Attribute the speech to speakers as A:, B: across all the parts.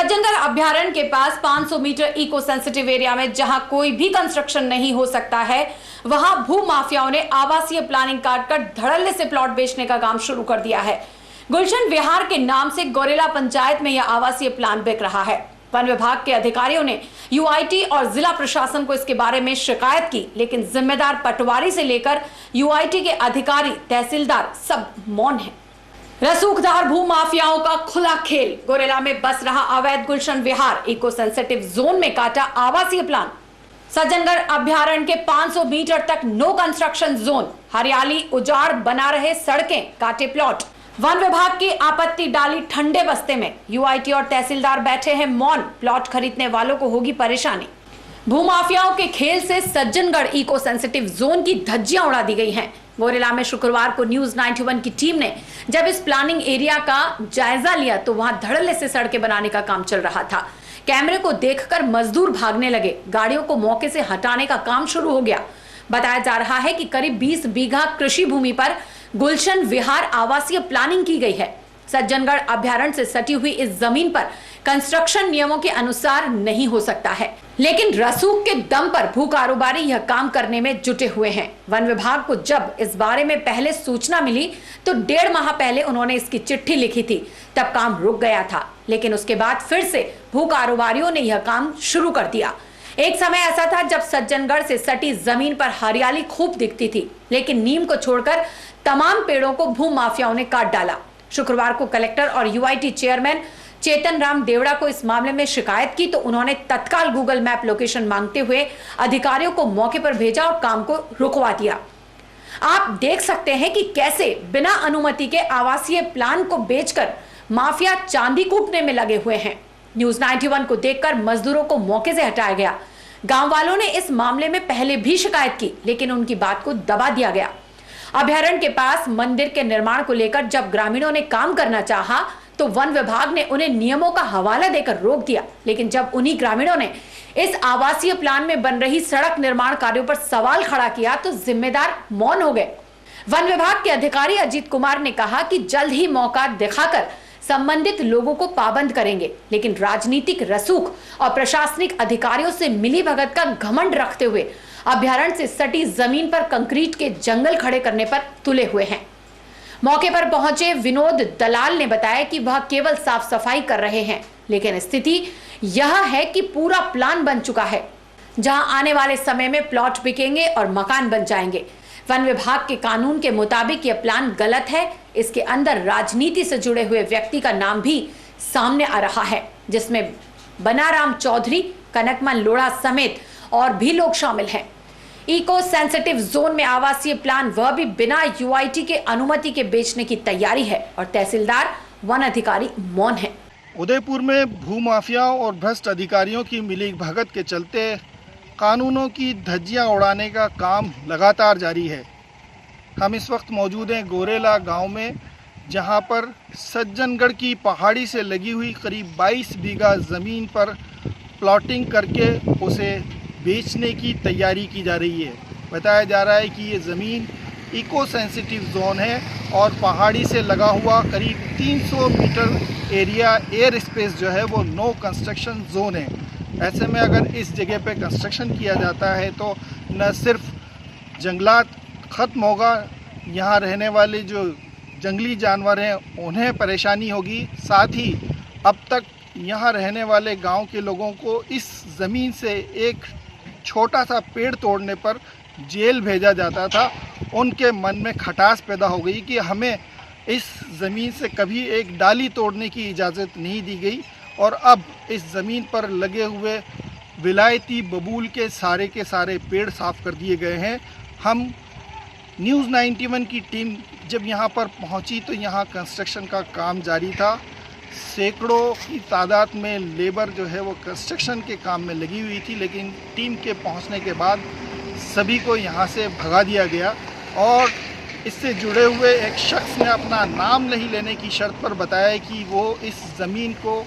A: सज्जनगढ़ अभ्यारण्य के पास 500 metre eco sensitive area में जहां कोई भी कंस्ट्रक्शन नहीं हो सकता है, वहां भू माफियाओं ने आवासीय प्लानिंग काटकर धड़ल्ले से प्लॉट बेचने का काम शुरू कर दिया है। गुलशन विहार के नाम से गोरेला पंचायत में यह आवासीय प्लान बिक रहा है। वन विभाग के अधिकारियों ने यूआईटी और जिला प्रशासन को इसके बारे में शिकायत की, लेकिन जिम्मेदार पटवारी से लेकर यूआईटी के अधिकारी, तहसीलदार सब मौन है। रसूखदार भू माफियाओं का खुला खेल। गोरेला में बस रहा अवैध गुलशन विहार, इको सेंसिटिव जोन में काटा आवासीय प्लान। सज्जनगढ़ अभ्यारण्य के 500 मीटर तक नो कंस्ट्रक्शन जोन, हरियाली उजाड़ बना रहे सड़कें, काटे प्लॉट। वन विभाग की आपत्ति डाली ठंडे बस्ते में। यूआईटी और तहसीलदार बैठे हैं मौन, प्लॉट खरीदने वालों को होगी परेशानी। भूमाफियाओं के खेल से सज्जनगढ़ इको सेंसिटिव जोन की धज्जियां उड़ा दी गई हैं। गोरेला में शुक्रवार को न्यूज 91 की टीम ने जब इस प्लानिंग एरिया का जायजा लिया तो वहां धड़ल्ले से सड़कें बनाने का काम चल रहा था। कैमरे को देखकर मजदूर भागने लगे, गाड़ियों को मौके से हटाने का काम शुरू हो गया। बताया जा रहा है कि करीब 20 बीघा कृषि भूमि पर गुलशन विहार आवासीय प्लानिंग की गई है। सज्जनगढ़ अभ्यारण्य से सटी हुई इस जमीन पर कंस्ट्रक्शन नियमों के अनुसार नहीं हो सकता है, लेकिन रसूख के दम पर भू कारोबारी यह काम करने में जुटे हुए हैं। वन विभाग को जब इस बारे में पहले सूचना मिली तो 1.5 माह पहले उन्होंने इसकी चिट्ठी लिखी थी, तब काम रुक गया था, लेकिन उसके बाद फिर से भू कारोबारियों ने यह काम शुरू कर दिया। एक समय ऐसा था जब सज्जनगढ़ से सटी जमीन पर हरियाली खूब दिखती थी, लेकिन नीम को छोड़कर तमाम पेड़ों को भू माफियाओं ने काट डाला। शुक्रवार को कलेक्टर और यूआईटी चेयरमैन चेतन राम देवड़ा को इस मामले में शिकायत की तो उन्होंने तत्काल गूगल मैप लोकेशन मांगते हुए अधिकारियों को मौके पर भेजा और काम को रुकवा दिया। आप देख सकते हैं कि कैसे बिना अनुमति के आवासीय प्लान को बेचकर माफिया चांदी कूटने में लगे हुए हैं। न्यूज 91 को देखकर मजदूरों को मौके से हटाया गया। गांव वालों ने इस मामले में पहले भी शिकायत की, लेकिन उनकी बात को दबा दिया गया। अभ्यारण्य के पास मंदिर के निर्माण को लेकर जब ग्रामीणों ने काम करना चाहा तो वन विभाग ने उन्हें नियमों का हवाला देकर रोक दिया, लेकिन जब उन्हीं ग्रामीणों ने इस आवासीय प्लान में बन रही सड़क निर्माण कार्यों पर सवाल खड़ा किया तो जिम्मेदार मौन हो गए। वन विभाग के अधिकारी अजीत कुमार ने कहा कि जल्द ही मौका दिखाकर संबंधित लोगों को पाबंद करेंगे, लेकिन राजनीतिक रसूख और प्रशासनिक अधिकारियों से मिलीभगत का घमंड रखते हुए अभ्यारण्य से सटी जमीन पर कंक्रीट के जंगल खड़े करने पर तुले हुए हैं। मौके पर पहुंचे विनोद दलाल ने बताया कि वह केवल साफ सफाई कर रहे हैं, लेकिन स्थिति यह है कि पूरा प्लान बन चुका है, जहां आने वाले समय में प्लॉट बिकेंगे और मकान बन जाएंगे। वन विभाग के कानून के मुताबिक यह प्लान गलत है। इसके अंदर राजनीति से जुड़े हुए व्यक्ति का नाम भी सामने आ रहा है, जिसमें बनाराम चौधरी, कनकमन लोढ़ा समेत और भी लोग शामिल हैं। इको सेंसिटिव जोन में आवासीय प्लान वह भी बिना यूआईटी के अनुमति के बेचने की तैयारी है और तहसीलदार, वन अधिकारी मौन है।
B: उदयपुर में भूमाफियाओं और भ्रष्ट अधिकारियों की मिलीभगत के चलते कानूनों की धज्जियां उड़ाने का काम लगातार जारी है। हम इस वक्त मौजूद हैं गोरेला गांव में, जहां पर सज्जनगढ़ की पहाड़ी से लगी हुई करीब 22 बीघा ज़मीन पर प्लॉटिंग करके उसे बेचने की तैयारी की जा रही है। बताया जा रहा है कि ये ज़मीन इको सेंसिटिव जोन है और पहाड़ी से लगा हुआ करीब 300 मीटर एरिया एयर स्पेस जो है वो नो कंस्ट्रक्शन जोन है। ऐसे में अगर इस जगह पे कंस्ट्रक्शन किया जाता है तो न सिर्फ जंगलात ख़त्म होगा, यहाँ रहने वाले जो जंगली जानवर हैं उन्हें परेशानी होगी, साथ ही अब तक यहाँ रहने वाले गांव के लोगों को इस ज़मीन से एक छोटा सा पेड़ तोड़ने पर जेल भेजा जाता था। उनके मन में खटास पैदा हो गई कि हमें इस ज़मीन से कभी एक डाली तोड़ने की इजाज़त नहीं दी गई और अब इस ज़मीन पर लगे हुए विलायती बबूल के सारे पेड़ साफ़ कर दिए गए हैं। हम न्यूज़ 91 की टीम जब यहाँ पर पहुँची तो यहाँ कंस्ट्रक्शन का काम जारी था। सैकड़ों की तादाद में लेबर जो है वो कंस्ट्रक्शन के काम में लगी हुई थी, लेकिन टीम के पहुंचने के बाद सभी को यहां से भगा दिया गया और इससे जुड़े हुए एक शख्स ने अपना नाम नहीं लेने की शर्त पर बताया कि वो इस ज़मीन को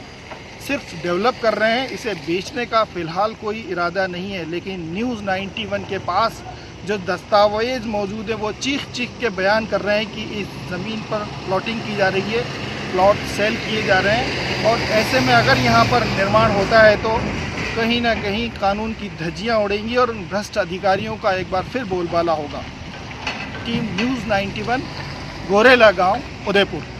B: सिर्फ डेवलप कर रहे हैं, इसे बेचने का फ़िलहाल कोई इरादा नहीं है। लेकिन न्यूज़ 91 के पास जो दस्तावेज़ मौजूद है वो चीख के बयान कर रहे हैं कि इस ज़मीन पर प्लॉटिंग की जा रही है। प्लॉट सेल किए जा रहे हैं और ऐसे में अगर यहाँ पर निर्माण होता है तो कहीं ना कहीं कानून की धज्जियाँ उड़ेंगी और उन भ्रष्ट अधिकारियों का एक बार फिर बोलबाला होगा। टीम न्यूज़ 91 गोरेला गांव उदयपुर।